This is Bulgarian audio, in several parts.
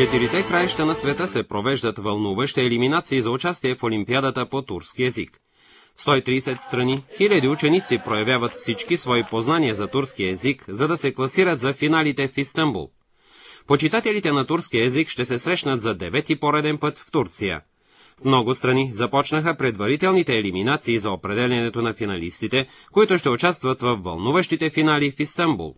четирите краища на света се провеждат вълнуващи елиминации за участие в Олимпиадата по турски език. 130 страни, хиляди ученици проявяват всички свои познания за турски език, за да се класират за финалите в Истанбул. Почитателите на турски език ще се срещнат за 9-ти пореден път в Турция. В много страни започнаха предварителните елиминации за определянето на финалистите, които ще участват в вълнуващите финали в Истанбул.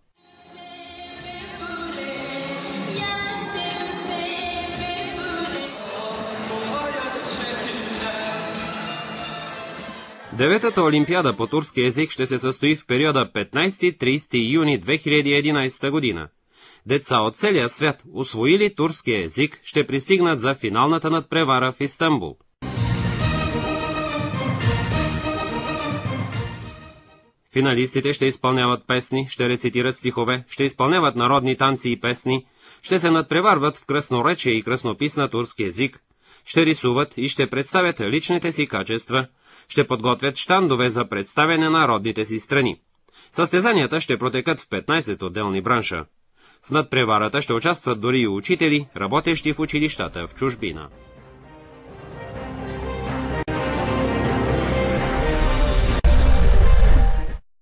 Деветата Олимпиада по турски език ще се състои в периода 15-30 юни 2011 година. Деца от целия свят, усвоили турски език, ще пристигнат за финалната надпревара в Истанбул. Финалистите ще изпълняват песни, ще рецитират стихове, ще изпълняват народни танци и песни, ще се надпреварват в красноречие и краснопис на турски език, ще рисуват и ще представят личните си качества, ще подготвят щандове за представяне на родните си страни. Състезанията ще протекат в 15 отделни бранша. В надпреварата ще участват дори и учители, работещи в училищата в чужбина.